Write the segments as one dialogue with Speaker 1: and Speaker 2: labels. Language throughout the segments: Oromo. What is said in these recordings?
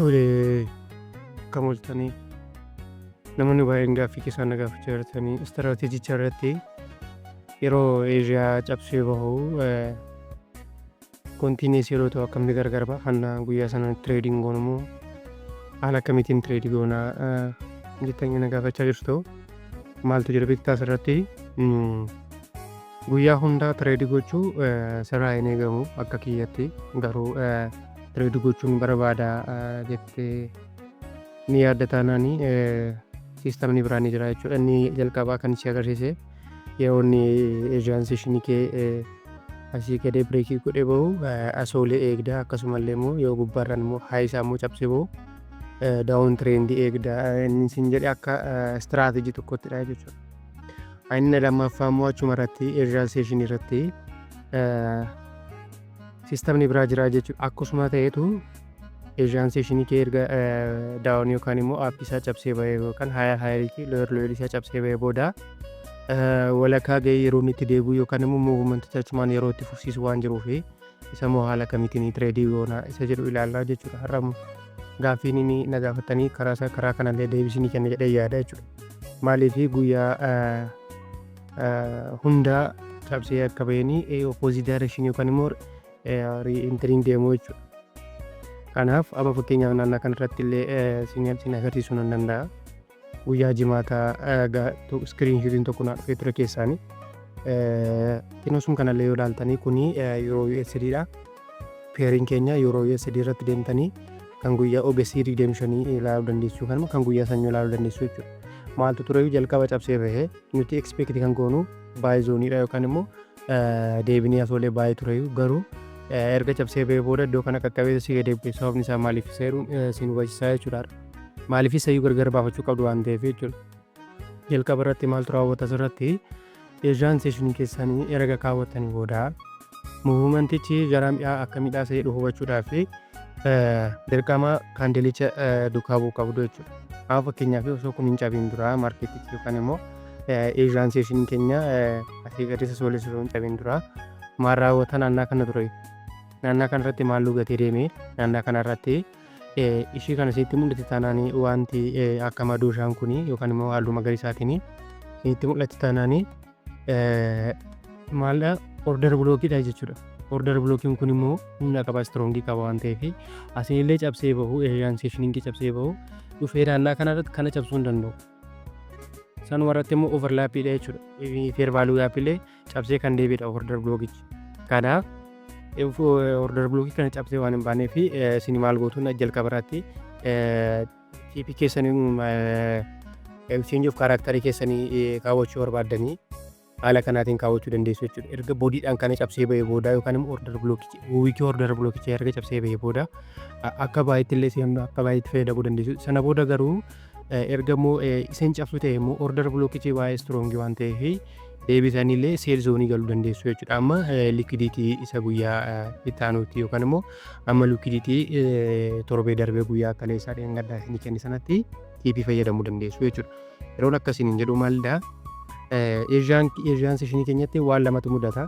Speaker 1: Tole akkam ooltanii namoonni baay'een gaaffii keessaan na gaafachaa jirtanii istiraateejicha irratti yeroo eeshiyaa cabsee bahu kontiinees yeroo ta'u akkamitti gargar ba'a hanna guyyaa sana tireediing goonamoo haala akkamiitiin tireedii goonaa jettanii na gaafachaa jirtu maaltu jira beektaas irratti guyyaa hundaa tireedii gochuu sirraa hin eegamu akka kiyyatti garuu tireedii gochuun barbaada jettee ni yaadda taanaanii siistamni biraan ni jira jechuudha. Inni jalqabaa kan si agarsiise yeroo inni eejaansishinii kee asii gadee bireekii godhee bahu asoolee eegda akkasumallee immoo yoo gubbaarraan immoo haayisaa immoo cabsee bahu daawun tireendii eegda inni sin jedhe akka istiraateejii tokkottidha jechuudha. Inni lammaffaa immoo achuma irratti eejaansishinii irratti siistamni biraa jira jechuudha. Akkasuma ta'etu eejaansishinii kee erga daawun yookaan immoo aappii isaa cabsee bahee yookaan haayilii looyirlooyilii isaa cabsee bahee booda walakkaa ga'ee yeroo inni itti deebi'u yookaan immoo muuvimenticha achumaan yeroo itti fufsiisu waan jiruuf isa immoo haala kamiitiin tireedii goonaa isa jedhu ilaalaa jechuudha. Har'a gaaffiin inni na gaafatanii karaa kanallee deebisanii kenna jedhee yaada jechuudha. Maaliif guyyaa hundaa cabsee akka bahanii oppoozit daayirekshinii yookaan immoo riintiriin deemuu jechuudha. Kanaaf amma fakkeenyaaf naannoo kanarratti illee sin agarsiisuu nan danda'a. Guyyaa jimaataa iskiriinshiitiin tokko naa dhufee ture keessaanii xinosum kanallee yoo ilaaltanii kuni yeroo USDdha. Peeriin keenya yeroo USD irratti deemtanii kan guyyaa ogeessii deemshanii ilaaluu dandeessu kan kan guyyaa sanyoo ilaaluu dandeessu jechuudha. Maaltu ture jalqaba cabsee bahee nuti ekspeekti kan goonu baay'ee zooniidha yookaan immoo deebinii asoolee baay'ee ture garuu erga cabsee bahee booda iddoo kana qaqqabee si deebi'ee sababni isaa maaliif isa jedhu sin hubachiisaa jechuudha. Maaliif isa iyyuu gargar baafachuu qabdu waan ta'eef jechuudha. Jalqaba irratti maaltu raawwata asirratti eejaansishinii keessanii erga kaawwattanii booda muuvimentichi gara mi'aa akka midhaasa jedhu hubachuudhaaf dirqama kaandilicha duukaa bu'uu qabdu jechuudha. Haa fakkeenyaaf osoo kun hin cabiin dura maarkeetichi yookaan immoo eejaansishinii keenya asii gadisa sooles osoo hin cabiin dura maal raawwata naannaa kana ture. Naannaa kanarratti maal lugatee deemee naannaa kanarratti ishii kana sitti mul'ate taanaanii wanti akka madooshaan kuni yookaan immoo halluu magariisaatiin sitti mul'ate taanaanii maal order blookiidha jechuudha. Order blookiin kun immoo humna qaba istroongii qaba waan ta'eef asiinillee cabsee bahu eejaansishinii cabsee bahu dhufee naannaa kanarratti kana cabsuu hin danda'u. Sanuma irratti immoo overlaappiidha jechuudha. Feer vaaluu gaappiillee cabsee kan deebiidha order blookichi. Kanaaf order blookii kana cabsee waan hin baaneef isin maal gootuun jalqaba irratti tiipii keessanii exchange of kaaraaktarii keessanii kaawwachuu barbaaddanii haala kanaatiin kaawwachuu dandeessu jechuudha. Erga boodiidhaan kana cabsee bahee booda yookaan immoo order blookichi wiikii order blookichi erga cabsee bahee booda akka baay'eetti illee seemnu akka baay'eetti fayyadamuu dandeessu. Sana booda garuu erga immoo isin cabsu ta'e immoo order blookichi baay'ee stroongii waan ta'eef deebisaniillee seel zoonii galuu dandeessu jechuudha. Amma likidiitii isa guyyaa itti aanutti yookaan immoo amma likidiitii torbee darbee guyyaa akka leessaa dheengaddaa isin kenni sanatti tiipii fayyadamuu dandeessu jechuudha. Yeroon akkasiin jedhu maalidha eejaansishinii keenyatti waan lamatu mudata.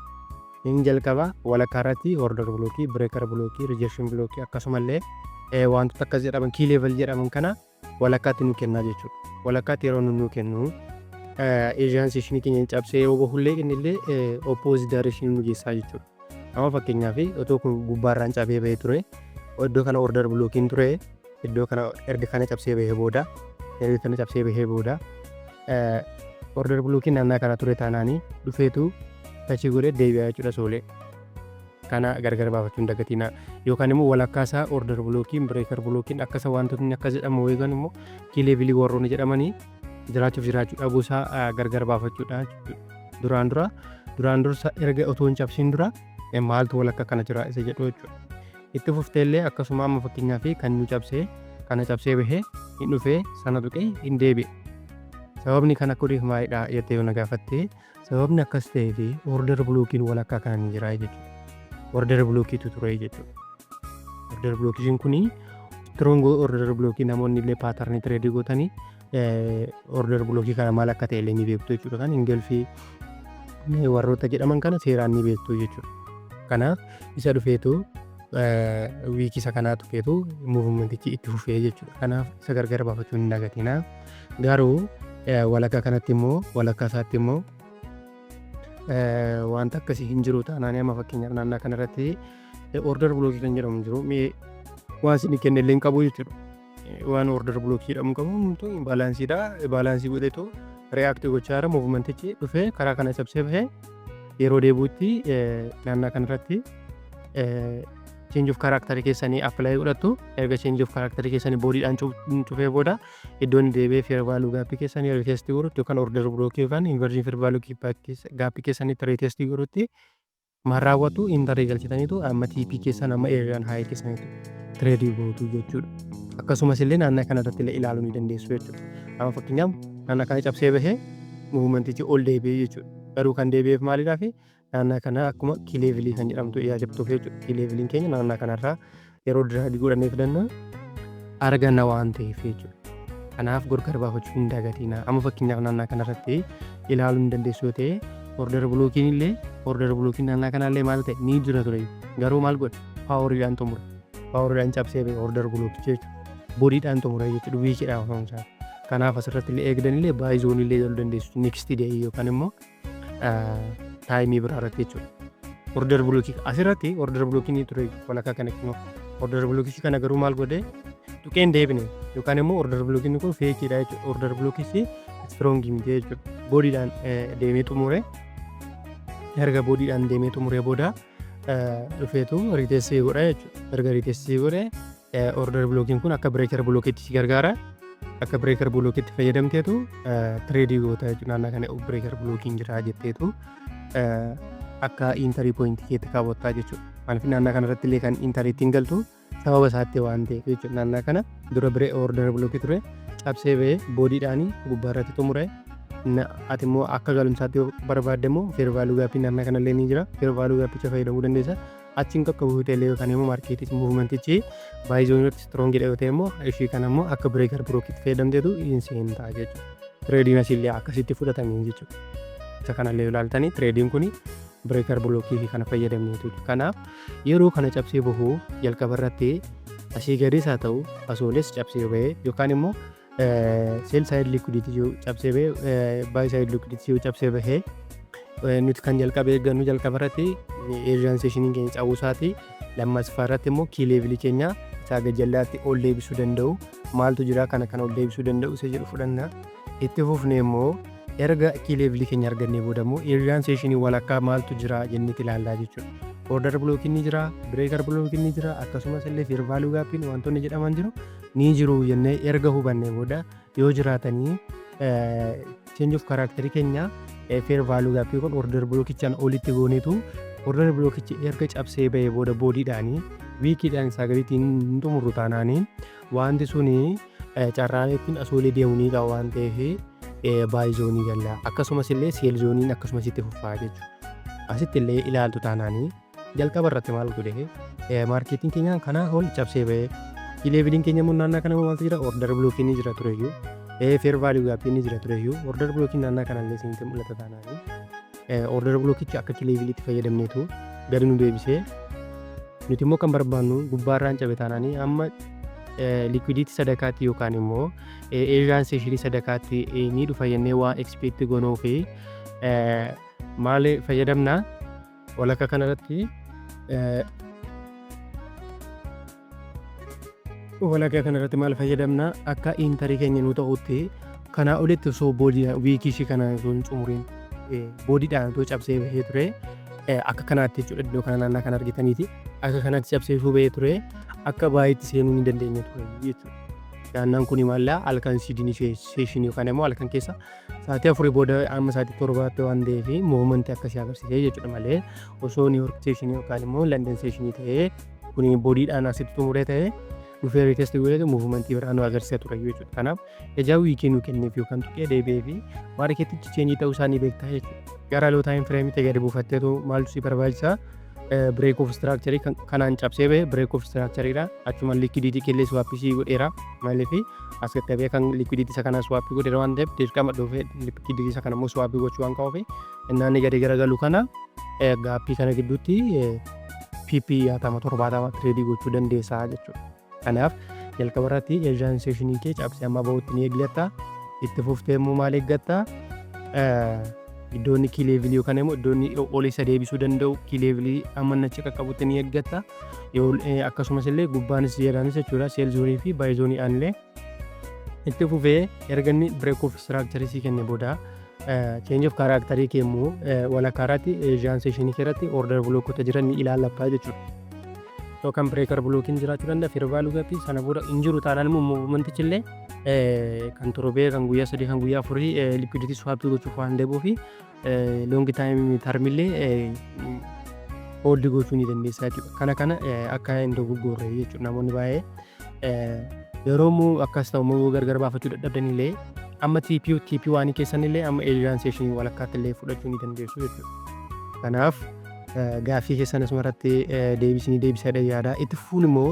Speaker 1: Inni jalqaba walakkaa irratti order blookii, bireekar blookii, rijekshin blookii akkasumallee wantoota akkas jedhaman kii leevel jedhaman kana walakkaatti nu kennaa jechuudha. Walakkaatti yeroo nu kennu eejaansishinii keenya cabsee yoo bahullee innillee oppoozit daayirekshinii nu geessaa jechuudha. Amma fakkeenyaaf otoo kun gubbaarraan cabee bahee ture iddoo kana order blookiin ture iddoo kana erga kana cabsee bahee booda order blookiin naannaa kana ture taanaanii dhufeetu tachii godhee deebi'aa jechuudha soolee. Kana gargar baafachuun dagatina yookaan immoo walakkaasaa order blookiin bireekar blookiin akkasa wantootni akkas jedhamu yookaan immoo kiileevilii warroonni jedhamanii jiraachuuf jiraachuu dhabuusaa gargar baafachuudha. Duraan dura erga otoo hin cabsiin dura maaltu walakka kana jira isa jedhu jechuudha. Itti fufteellee akkasuma amma fakkeenyaaf kan nu cabsee kana cabsee bahee hin dhufee sana tuqee hin deebi'e. Sababni kana kudhiif maalidha jettee yoo na gaafatte sababni akkas ta'ee fi order blookiin walakkaa kana ni jira jechuudha. Order blookiitu ture jechuudha. Order blookiin kuni strong order blookii namoonni illee paatarnii tireedii gootanii order blookii kana maal akka ta'e illee ni beektu jechuudha. Kan ingilfii warroota jedhaman kana seeraan ni beektu jechuudha. Kanaaf isa dhufeetu wiikii isa kanaa tuqeetu muuvmentichi itti fufee jechuudha. Kanaaf isa gargar baafachuu hin dagatinaa. Garuu walakkaa kanatti immoo walakkaa isaatti immoo wanta akkasii hin jiru taanaan amma fakkeenyaaf naannaa kanarratti order blockii kan jedhamu jiru. Waan isin kennellee hin qabu jechuudha. Waan order blockii jedhamu qabu baalaansiidha. Baalaansii godheetu react gochaa jira. Muuvmentichi dhufee karaa kana cabsee bahee yeroo deebi'utti naannaa kanarratti change of character keessanii apply godhattu. Erga change of character keessanii boodiidhaan cufee booda iddoon deebi'ee fair value gaappii keessanii retest godhutti yookaan order block yookaan inversion fair value gaappii keessanii retest godhutti maal raawwatu intarrii galchitaniitu amma TP keessan amma eeriyaan haayii keessaniitu trade gootu jechuudha. Akkasumas illee naannaa kanarratti illee ilaaluu ni dandeessu jechuudha. Amma fakkeenyaaf naannaa kana cabsee bahee muuvmentichi ol deebi'ee jechuudha. Garuu kan deebi'eef maalidhaaf naannaa kana akkuma kiileevilii kan jedhamtu yaajabtuuf jechuudha. Kiileeviliin keenya naannaa kanarraa yeroo diraadii godhannee fidanna arganna waan ta'eef jechuudha. Kanaaf gargar baafachuu hin dagatinaa. Amma fakkeenyaaf naannaa kanarratti ilaaluu ni dandeessu yoo ta'e order blockiin illee order blockiin naannaa kanallee maal ta'e ni jira ture. Garuu maal godhe paaworiidhaan xumure. Paaworiidhaan cabsee bahee order blockichi jechuudha. Boodiidhaan xumure jechuudha. Wiikiidhaan ofamsaa. Kanaaf asirratti illee eegdan illee baayizoon illee jaluu dandeessu. Next day yookaan immoo taayimii biraa irratti jechuudha. Order blockii asirratti order blockiin ture walakkaa kana kennu. Order blockichi kana garuu maal godhe tuqeen deebine yookaan immoo order blockiin kun feekiidha jechuudha. Order blockichi strong miti jechuudha. Boodiidhaan deemee xumure. Erga boodiidhaan deemee xumuree booda dhufeetu retest godha jechuudha. Erga retest godhe order blockiin kun akka breaker blockiitti si gargaara. Akka breaker blockiitti fayyadamteetu trade goota jechuudha. Naannaa kana breaker blockiin jira jetteetu akka entry point keetti kaawwattaa jechuudha. Maaliif naannaa kanarratti illee kan entry ittiin galtu sababa isaatti waan ta'eef jechuudha. Naannaa kana dura order blockii ture cabsee bahee boodiidhaan gubbaarratti xumure. Ati immoo akka galumsaatti barbaadde immoo fair value gaappii naannaa kanallee ni jira. Fair value gaappicha fayyadamuu dandeessa. Achiin akka buuteelee yookaan immoo maarkeetii muuvmentichi baayizooniitti strong jedha yoo ta'e immoo ishii kana immoo akka breaker blockiitti fayyadamteetu inseen ta'a jechuudha. Tireediin asillee akkasitti fudhatamee jechuudha. Isa kanallee ilaaltanii tireediin kun breaker blockii kana fayyadamneetu. Kanaaf yeroo kana cabsee bahuu jalqaba irratti asii gadiis haa ta'u asooles cabsee bahee yookaan immoo sell side liquidity yoo cabsee bahee buy side liquidity yoo cabsee bahee nuti kan jalqabee eeggannu jalqaba irratti eejaanseeshiniin keenya cabuu isaati. Lammaffaa irratti immoo kiileevilii keenya isaa gajjallaatti ol deebisuu danda'u maaltu jira kana ol deebisuu danda'u isa jedhu fudhanna. Itti fufnee immoo erga kiileevilii keenya argannee booda immoo eejaanseeshinii walakkaa maaltu jira jennee ilaallaa jechuudha. Order blockiin ni jira, breaker blockiin ni jira, akkasumas illee fair value gaappiin wantoonni jedhaman jiru jennee erga hubannee booda yoo jiraatanii change of character keenya fair value gaappii kun order blockichaan olitti gooneetu order blockichi erga cabsee bahee booda boodiidhaanii wiikiidhaan isaa gadiitiin xumurru taanaanii wanti suni carraan ittiin asoolee deemuu qaba waan ta'eef baayizoonii galla. Akkasumas illee seelzooniin akkasumas itti fufaa jechuudha. Asitti illee ilaaltu taanaanii jalqaba irratti maal godhe maarkeetiin keenya kanaa ol cabsee bahee kiileeviliin keenya immoo naannaa kana maaltu jira order blockiin ni jira tureyyuu. Fair value gaappiin ni jira tureyyuu. Order blockiin naannaa kanallee isinitti mul'ata taanaanii order blockichi akka kiileeviliitti fayyadamneetu gadi nu deebisee nuti immoo kan barbaannu gubbaarraan cabe taanaanii amma liquiditii sadakaatti yookaan immoo eejaanseeshinii sadakaatti ni dhufa jennee waan expect gonuu fi maal fayyadamna walakka kanarratti walakka kanarratti maal fayyadamna akka intarii keenya nu ta'utti kanaa olitti osoo boodii wiikishii kana osoo hin xumuriin boodiidhaan osoo cabsee bahee ture akka kanaatti jechuudha. Iddoo kana naannaa kan argitaniiti akka kanaatti cabsee bahee ture akka baay'eetti seenuu ni dandeenya ture jechuudha. Naannaan kun maallaa halkan seeshinii yookaan immoo halkan keessa sa'aatii 4 booda amma sa'aatii 7tti waan ta'eef muumantii akkasii agarsiisee jechuudha malee osoo niiwoork seeshinii yookaan immoo landan seeshinii ta'ee kun boodiidhaan asitti xumuree ta'ee dhufee retest godhate muumantii biraa nu agarsiisa ture jechuudha. Kanaaf ejaa wiikii nu kenneef yookaan tuqee deebi'ee fi maarkeetichi cheenjii ta'uu isaanii beektaa jechuudha. Gara loo taayim fireemitti gadi buufatteetu maaltu si barbaachisaa break of structure kanaan cabsee bahee break of structure dha. Achuma liquidity kellee swappisii godheera maaliif as gaggabee kan liquidity isa kana swappii godheera waan ta'eef dirqama dhufee liquidity isa kana immoo swappii gochuu waan qabuuf innaan gadi garagalu kana gaappii kana gidduutti PP 70 tireedii gochuu dandeessaa jechuudha. Kanaaf jalqaba irratti eejaanseeshinii kee cabsee amma bahutti ni eeggatta. Itti fuftee immoo maal eeggatta? Iddoonni kii leevilii yookaan immoo iddoonni ol isa deebisuu danda'u kii leevilii amma achi qaqqabutti ni eeggatta. Akkasumas illee gubbaanis jedhanis jechuudha seel zoonii fi baay zoonii aanillee itti fufee erga inni break of structure sii kenne booda change of character kee immoo walakkaa irratti eejaanseeshinii kee irratti order blockota jiran ni ilaallata jechuudha. Yookaan breaker blockiin jiraachuu danda'a firvaaluu gatii sana booda hin jiru taanaan immoo muuvmentichi illee kan torbee kan guyyaa 3 kan guyyaa 4 liquidity swap gochuuf waan deebi'uu fi long time term illee hold gochuu ni dandeessa jechuudha. Kana akka hin dogoggorre jechuudha. Namoonni baay'ee yeroo immoo akkas ta'u immoo gargar baafachuu dadhabdan illee amma TP waan keessan illee amma eejaanseeshinii walakkaatti illee fudhachuu ni dandeessu jechuudha. Kanaaf gaaffii keessanis maratti deebisaa yaada. Itti fuun immoo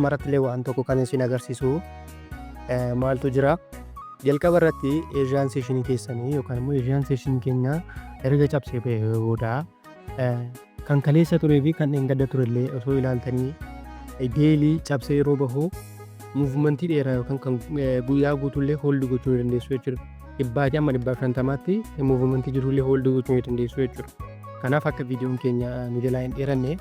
Speaker 1: maratti illee waan tokko kan isin agarsiisu maaltu jira? Jalqaba irratti eejaanseeshinii keessanii yookaan immoo eejaanseeshinii keenya erga cabsee bahee booda kan kaleessa turee fi kan gadda ture illee osoo ilaaltanii deelii cabsee yeroo bahu muuvimentii dheeraa yookaan kan guyyaa guutuullee hooldi gochuu ni dandeessu jechuudha. 100 amma 150tti muuvimentii jiruullee hooldi gochuu ni dandeessu jechuudha. Kanaaf akka viidiyoon keenya nu jalaa hin dheeranne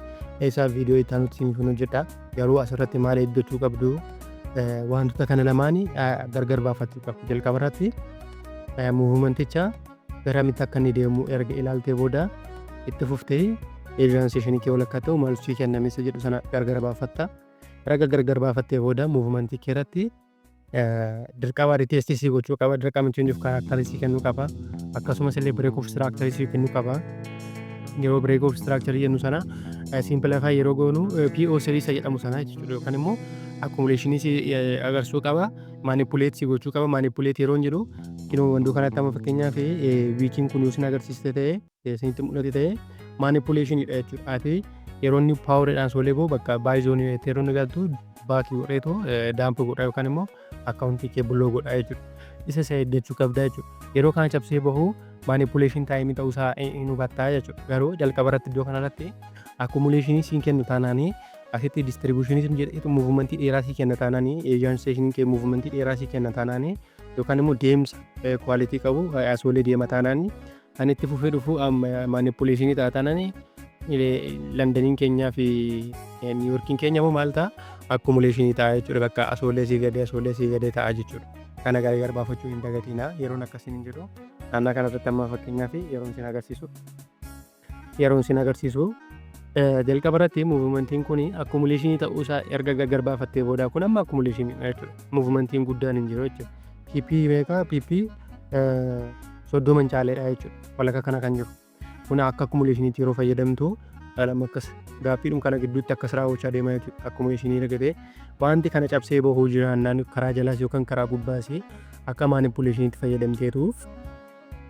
Speaker 1: isaa viidiyoo itti aanutti isiniif hojjedha. Garuu asirratti maal eeggachuu qabdu wantoota kana lamaanii gargar baafachuu qabdu. Jalqaba irratti muuvimenticha garamitti akka inni deemu erga ilaaltee booda itti fuftee eejaanseeshinii kee walakkaa ta'u maal sii kennames jedhu sana gargar baafatta. Erga gargar baafattee booda muuvimentii kee irratti dirqama riteestisii gochuu qaba. Dirqama change of character sii kennuu qaba. Akkasumas illee break of structure sii kennuu qaba. Yeroo break of structure jennu sana simplify yeroo goonu PO series jedhamu sana jechuudha. Yookaan immoo accumulationii agarsiisuu qaba. Manipulate si gochuu qaba. Manipulate yeroo jedhu kinoo wandoo kanatti amma fakkeenyaaf wiikiin kun yoo isin agarsiiste ta'e isinitti mul'ate ta'e manipulationidha jechuudha. Ati yeroo inni paaworidhaan soolee boo bakka baay zoonii yeroo inni galtu baakii godheetoo daamp godha yookaan immoo akkaawuntii kee bulloo godha jechuudha. Isa isa eeggachuu qabda jechuudha. Yeroo kana cabsee bahu manipulation taayimii ta'uusaa hin hubattaa jechuudha. Garuu jalqaba irratti iddoo kanarratti accumulationii siin kennu taanaanii asitti distributionism jedheetu muuvimentii dheeraa sii kenna taanaanii eejaanseeshinii kee muuvimentii dheeraa sii kenna taanaanii yookaan immoo deemsa kwaalitii qabu asoolee deema taanaanii kan itti fufee dhufu manipulationii ta'a taanaanii Londaniin keenyaa fi Niiwuorkiin keenya immoo maal ta'a accumulationii ta'a jechuudha. Bakka asoolee sii gadee ta'a jechuudha. Kana gargar baafachuu hin dagatinaa. Yeroon akkasiin hin jiru. Naannaa kanarratti amma fakkeenyaaf yeroon isin agarsiisu jalqaba irratti muuvimentiin kun accumulationii ta'uusaa erga gargar baafattee booda kun amma accumulationii jechuudha. Muuvimentiin guddaan hin jiru jechuudha. PP meeqa PP 30 caaleedha jechuudha. Walakka kana kan jiru. Kun akka accumulationiitti yeroo fayyadamtu lama akkas gaaffiidhum kana gidduutti akkas raawwachaa deemaa jechuudha. Accumulationii argatee wanti kana cabsee bahuu jiraannaan karaa jalaas yookaan karaa gubbaas akka manipulationiitti fayyadamteetuuf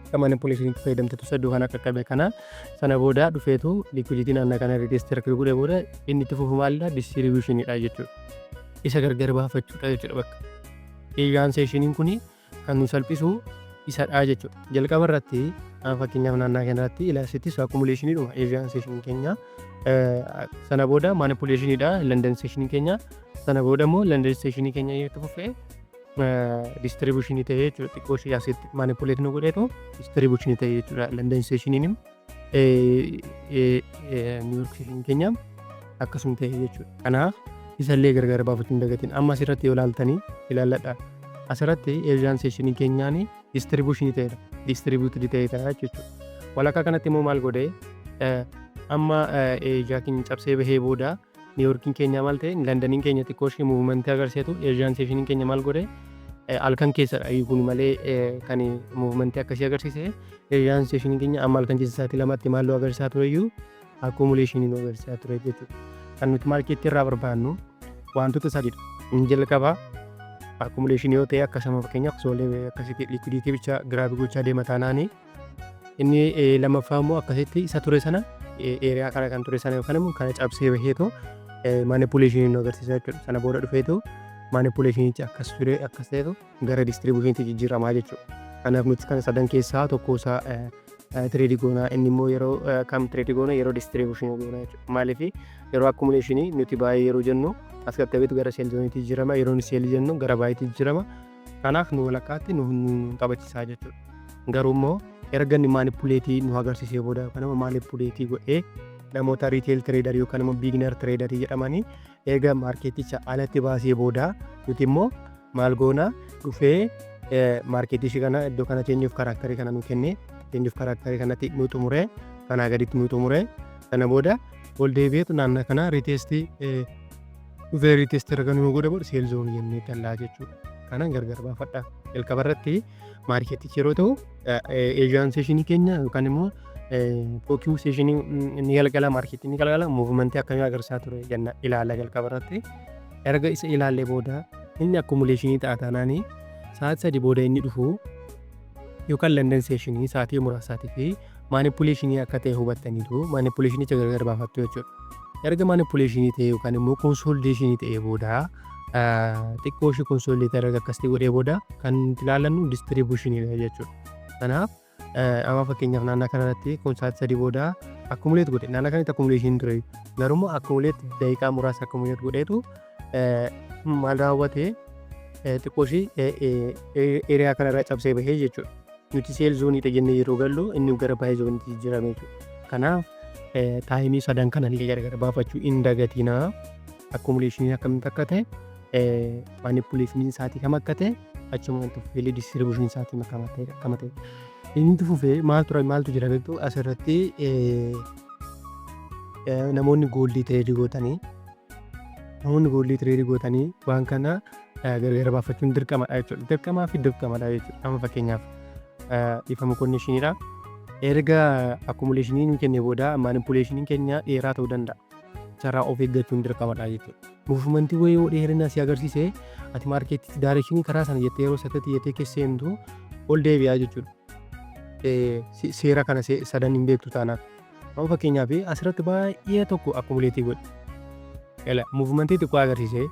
Speaker 1: akka manipulationiitti fayyadamteetu sadduu kan akka qabe kana sana booda dhufeetu liquidity naannaa kana register godhee booda inni itti fufu maalidha distributionidha jechuudha. Isa gargar baafachuudha jechuudha bakka. Eejaanseeshiniin kun kan nu salphisu isadha jechuudha. Jalqaba irratti fakkeenyaaf naannaa kanarratti ilaasittis accumulationidhuma eejaanseeshiniin keenya sana booda manipulationidha London seeshinii keenya sana booda immoo London seeshinii keenya itti fufee distributionii ta'ee jechuudha. Xiqqoo ishee asitti manipulate nu godheetu distributionii ta'ee jechuudha. London seeshiniin Niiwuork seeshinii keenya akkasuma ta'ee jechuudha. Kanaaf isallee gargar baafachuu hin dagatin. Amma asirratti yoo ilaaltanii ilaalladha. Asirratti eejaanseeshinii keenyaan distributionii ta'edha. Distributed ta'edha jechuudha. Walakkaa kanatti immoo maal godhee amma eejaakiin cabsee bahee booda Niiwuorkiin keenya maal ta'e Londaniin keenya xiqqoo ishee muuvimentii agarsiisu eejaanseeshiniin keenya maal godhee halkan keessadha kun malee kan muuvimentii akkasii agarsiise eejaanseeshiniin keenya amma halkan keessa sa'aatii 2tti maalloo agarsiisaa tureyyuu accumulationii nu agarsiisaa ture jechuudha. Kan nuti maarkeettii irraa barbaannu wantoota sadidha. Inni jalqabaa accumulationii yoo ta'e akkasuma fakkeenyaaf soolee akkasitti liquiditii bicha giraabii gochaa deema taanaanii inni lammaffaa immoo akkasitti isa ture sana eeriyaa kana kan ture sana yookaan immoo kana cabsee baheetu manipulationii nu agarsiisa jechuudha. Sana booda dhufeetu manipulationichi akkas ture akkas ta'etu gara distributionii jijjiiramaa jechuudha. Kanaaf nuti kan sadan keessaa tokko isaa tireedii goonaa. Inni immoo yeroo kam tireedii goona yeroo distribuushinii goona jechuudha. Maaliif yeroo akkumuleeshinii nuti baay'ee yeroo jennu as qaqqabeetu gara seel zooniitti jijjiirama. Yeroo seelii jennu gara baay'eetti jijjiirama. Kanaaf nu walakkaatti nu taphachiisaa jechuudha. Garuu immoo erga inni maanipuleetii nu agarsiisee booda yookaan immoo maanipuleetii godhee namoota riiteel tireedarii yookaan immoo biiginer tireedarii jedhamanii eega maarkeeticha alatti baasee booda nuti immoo maal goona dhufee maarkeetichi kana iddoo kana cheenjiif karaaktarii kana nu kennee cheenjiif karaaktarii kanatti nu xumuree kanaa gaditti nu xumuree sana booda ol deebi'eetu naannoo kana riiteestii dhufee riiteestii erga nu godhe booda seel zoonii jennee dallaa jechuudha. Kanaan gargar baafadha. Jalqaba irratti maarkeetichi yeroo ta'u eejaan seeshinii keenya yookaan immoo tookiyuu seeshinii ni galgala maarkeetii ni galgala muuvimentii akkamii agarsiisaa ture jenna ilaalla jalqaba irratti. Erga isa ilaallee booda inni akkumuleeshinii ta'a taanaanii sa'aatii 3 booda inni dhufu yookaan London seeshinii sa'aatii muraasaatii fi maanipuleeshinii akka ta'e hubattaniitu maanipuleeshinicha gargar baafattu jechuudha. Erga maanipuleeshinii ta'e yookaan immoo konsooldeeshinii ta'e booda xiqqoo ishee konsooldeetii erga akkasii godhee booda kan ilaalannu distribuushinii jechuudha. Kanaaf amma fakkeenyaaf naannoo kanarratti sa'aatii 3 booda akkumuleet godhe naannoo kanatti akkumuleeshinii ture garuu akkumuleet daqiiqaa muraasa akkumuleet godheetu maal raawwate xiqqoo ishee eriyaa kanarra cabsee bahee jechuudha. Nuti seel zooniidha jennee yeroo gallu inni gara baay'ee zooniitti jijjiirame jechuudha. Kanaaf taayimii sadan kanallee gargar baafachuu hin dagatinaa. Akkumuleeshinii akkamitti akka ta'e maanipuleeshiniin isaatii kam akka ta'e achuma fufee distribuushinii isaatii akkama ta'e inni fufee maaltu jira beektu asirratti namoonni gooldii tireedii gootanii waan kana gargar baafachuun dirqamadha jechuudha. Dirqamaa fi dirqamadha jechuudha. Amma fakkeenyaaf ifa mukonneeshiniidha. Erga akkumuleeshinii nu kennee booda maanipuleeshiniin keenya dheeraa ta'uu danda'a. Sarara of eeggachuun dirqamadha jechuudha. Muuvimentii wayii yoo dheerinaa si agarsiise ati maarkeetitti daareeshinii karaa sana jettee yeroo satatti jettee keessa seentu ol deebi'aa jechuudha. Seera kana sadan hin beektu taanaaf. Amma fakkeenyaaf asirratti baay'ee tokko akkumuleetii godhe. Muuvimentii xiqqoo agarsiise.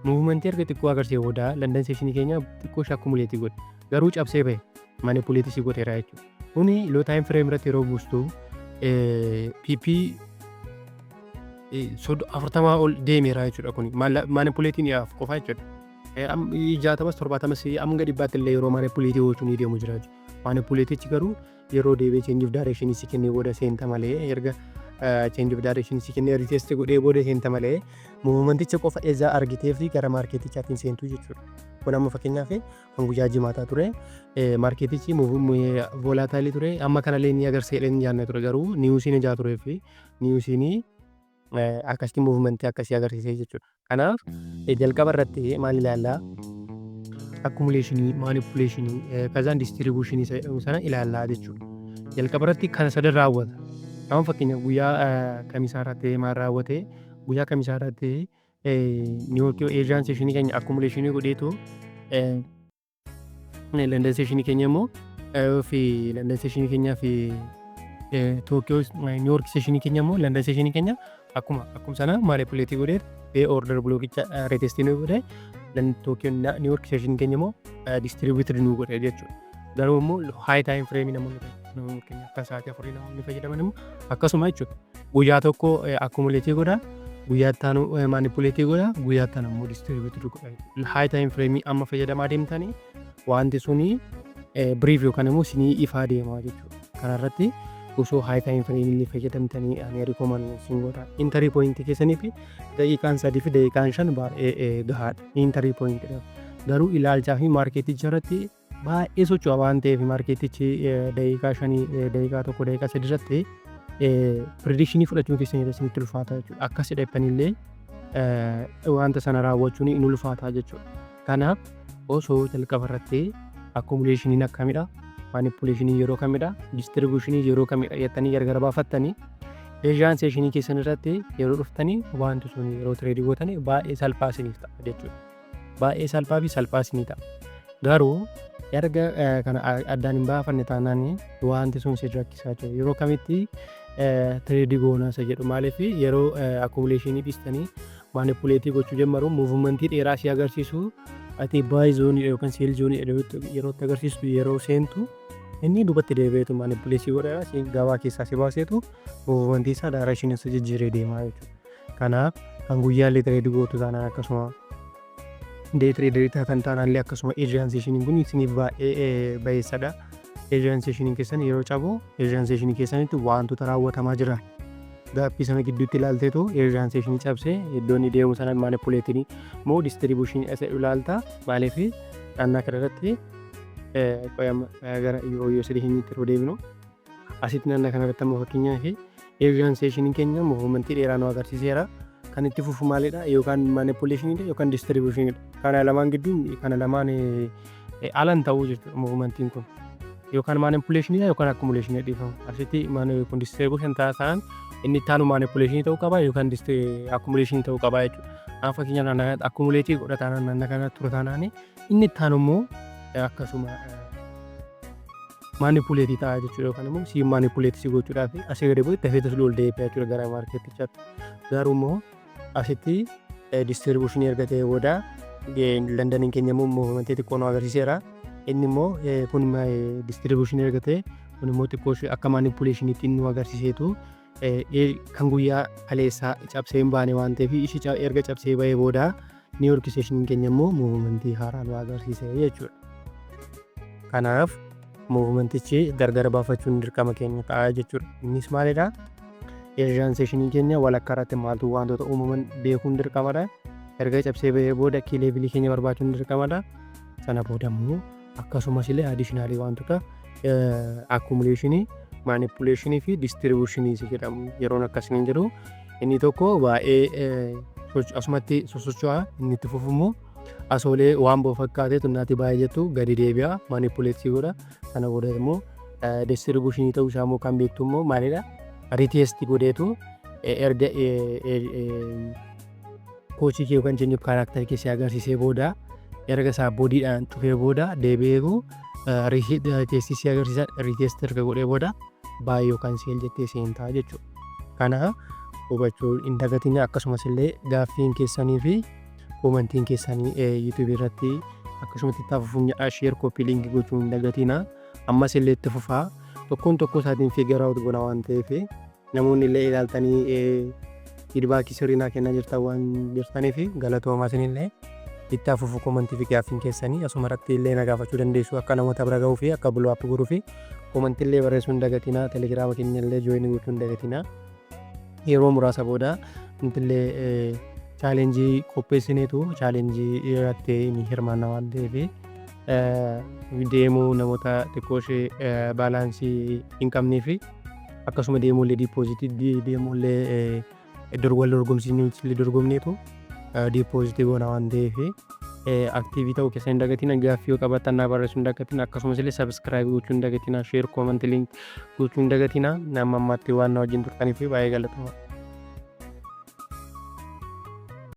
Speaker 1: Muuvimentii erga xiqqoo agarsiise booda London seeshinii keenya xiqqoo ishee akkumuleetii godhe. Garuu cabsee bahe maanipuleetii si godheera jechuudha. Kuni loo taayim fireem irratti yeroo buustu PP 40 ol deemeera jechuudha. Kuni maanipuleetiin dhiyaaf qofa jechuudha. 60-70 amma gadi baatti illee yeroo maanipuleetii gochuun ni deemu jira jechuudha. Maanipuleetichi garuu yeroo deebi'ee cheenjiif daareeshinii si kennee booda seenta malee erga cheenjiif daareeshinii si kennee riiteesti godhee booda seenta malee muuvimenticha qofa eezaa argitee fi gara maarkeetichaatiin seentu jechuudha. Kun amma fakkeenyaaf kan guyyaa jimaataa ture maarkeetichi voolaataalii ture amma kanallee ni agarsiisee ni jaanne ture garuu niwusiin ijaa turee fi niwusiinii akkasii muuvimentii akkasii agarsiisee jechuudha. Kanaaf jalqaba irratti maal ilaallaa? Akkumuleeshinii, maanipuleeshinii, kazaan distribuushinii sana ilaallaa jechuudha. Jalqaba irratti kana sadan raawwata. Amma fakkeenyaaf guyyaa kamisaa irratti maal raawwate? Guyyaa kamisaa irratti niiwoorkii eejaan seeshinii keenya akkumuleeshinii godheetu London seeshinii keenya immoo fi London seeshinii keenyaa fi Tookiyoo niiwoorkii seeshinii keenya immoo London seeshinii keenya akkuma sana maanipuleetii godheetu bee order blookicha reetestii nu godhe Tookiyoo niiwoorkii seeshinii keenya immoo distribuutir nu godhe jechuudha. Garuu immoo haay taayim fireemii namoonni keenya akka sa'aatii 4 namoonni fayyadaman immoo akkasuma jechuudha. Guyyaa tokko akkumuleetii godha. Guyyaa ittaanu maanipuleetii godha. Guyyaa ittaanu immoo distribuutir godha. Haay taayim fireemii amma fayyadamaa deemtanii wanti suni biriif yookaan immoo sinii ifaa deemaa jechuudha. Kanarratti osoo haay taayim fireemii fayyadamtanii ani rikoomandii godha. Intarii pooyintii keessanii fi daqiiqaan 3 fi daqiiqaan 5 baay'ee gahaadha. Intarii pooyintiidhaaf. Garuu ilaalchaa fi maarkeeticha irratti baay'ee socho'a waan ta'eef maarkeetichi daqiiqaa 5 daqiiqaa 1 daqiiqaa 3 irratti predikshinii fudhachuun keessanii isinitti ulfaata jechuudha. Akkas jedhamanii wanta sana raawwachuun in ulfaata jechuudha. Kanaaf osoo jalqaba irratti akkumuleeshiniin akkamidha? Maanipuleeshinii yeroo kamidha? Distribuushinii yeroo kamidha? Jettanii gargar baafattanii eejaan seeshinii keessan irratti yeroo dhuftanii wanti sun yeroo tireedii gootanii baay'ee salphaa isiniif ta'a jechuudha. Baay'ee salphaa fi salphaa isinii ta'a. Garuu erga kana addaan hin baafanne taanaan wanti sun si rakkisaa jira. Yeroo kamitti tireedii goonaa isa jedhu maaliif yeroo akkumuleeshinii dhistanii maanipuleetii gochuu jalqabdu muuvimentii dheeraa si agarsiisu ati baay'ee zoonii yookaan seel zoonii yeroo itti agarsiistu yeroo seentu inni duubatti deebi'eetu manipuleesii godhara gabaa keessaa si baaseetu muuvimentii isaa daareeshinii isa jijjiiree deemaa jechuudha. Kanaaf kan guyyaallee tireedii gootu taanaan akkasuma dee tireedirii taatan taanaallee akkasuma eejaanseeshiniin kun isiniif baay'ee bayeessadha. Eejaanseeshiniin keessan yeroo cabu eejaanseeshinii keessanitti wantoota raawwatamaa jiran gaaffii sana gidduutti ilaalteetu eejaanseeshinii cabsee iddoo inni deemu sana manipuleetinii moo distribuushinii isa ilaalta maaliif naannaa kanarratti gara yoo sadii keenyatti yeroo deebinu asitti naannaa kanarratti ammoo fakkeenyaaf eejaanseeshiniin keenya muuvimentii dheeraa nu agarsiiseera. Kan itti fufu maalidha yookaan manipuleeshiniidha yookaan distribuushinidha. Kana lamaan gidduun kana lamaan alan ta'uu jechuudha muuvimentiin kun. Yookaan manipuleeshinidha yookaan akkumuleeshinidha dhiifamu. Asitti kun distribuushin taasisaan inni ittaanu manipuleeshinii ta'uu qaba yookaan akkumuleeshinii ta'uu qaba jechuudha. Amma fakkeenyaaf naannaa kanatti akkumuleetii godhataan naannaa kanatti ture taanaan inni ittaanu immoo akkasuma manipuleetii ta'a jechuudha yookaan immoo si manipuleetii si gochuudhaaf asii gadi bu'ee dafee ol deebi'aa jechuudha gara maarkeetichaatti. Garuu immoo asitti distribuushinii erga ta'ee booda Londaniin keenya immoo muuvimentii xiqqoo nu agarsiiseera. Inni immoo kun distribuushinii erga ta'e kun immoo xiqqoo akka manipuleeshiniitti nu agarsiiseetu kan guyyaa kaleessaa cabsee hin baane waan ta'eef ishi erga cabsee ba'ee booda Niiwuork seeshiniin keenya immoo muuvimentii haaraa nu agarsiise jechuudha. Kanaaf muuvimentichi gargar baafachuun dirqama keenya ta'a jechuudha. Innis maalidha? Eejaanseeshinii keenya walakkaa irratti maaltu wantoota uumaman beekuun dirqamadha. Erga cabsee ba'ee booda kiileebilii keenya barbaachuun dirqamadha. Sana booda immoo akkasumas illee addiishinaalii wantoota akkumuleeshinii, manipuleeshinii fi distribuushinii jedhamu yeroon akkasiin jiru. Inni tokko baay'ee asumatti sosocho'a inni itti fufu immoo asoolee waan boo fakkaatee tunnaatti baay'ee jettu gadi deebi'a manipuleetii godha. Sana booda immoo distribuushinii ta'uu isaa immoo kan beektu immoo maalidha? Riteestii godheetu erga kochii kee yookaan jennuuf kaaraakterii keessaa agarsiisee booda erga isaa boodiidhaan cufee booda deebi'eetu riteestii si agarsiisa. Riteestii erga godhee booda baay'ee yookaan seel jettee seentaa jechuudha. Kana hubachuu hin dagatina. Akkasumas illee gaaffiin keessanii fi koomentiin keessanii yuutuubii irratti akkasumatti itti fufuun sheer koppii liinkii gochuu hin dagatina. Ammas illee itti fufaa tokkoon tokko isaatiin fiigara godha waan ta'eef namoonni illee ilaaltanii fiidbaakii sirriinaa kennaa jirtan waan jirtaniif galatoomaa isinillee itti fufu koomentii fi gaaffiin keessanii asuma irratti illee na gaafachuu dandeessu akka namoota bira ga'uu fi akka buloo appii godhuu fi koomentii illee barreessuu hin dagatina. Telegiraama keenya illee jooyinii gochuu hin dagatina. Yeroo muraasa booda nuti illee chaalenjii qopheessineetu chaalenjii irratti ni hirmaanna waan ta'eef deemuu namoota xiqqoo ishee baalaansii hin qabnee fi akkasuma deemuullee diipoozitii deemuullee wal dorgomsiisnee dorgomneetu diipoozitii goona waan ta'eef aktiivii ta'uu keessa hin dagatina. Gaaffii yoo qabaattan na barreessuu hin dagatina. Akkasumas illee sabiskiraayib gochuu hin dagatina. Sheer koomentii liink gochuu hin dagatina. Nama ammaatti waan na wajjin turtaniif baay'ee galatoomaa.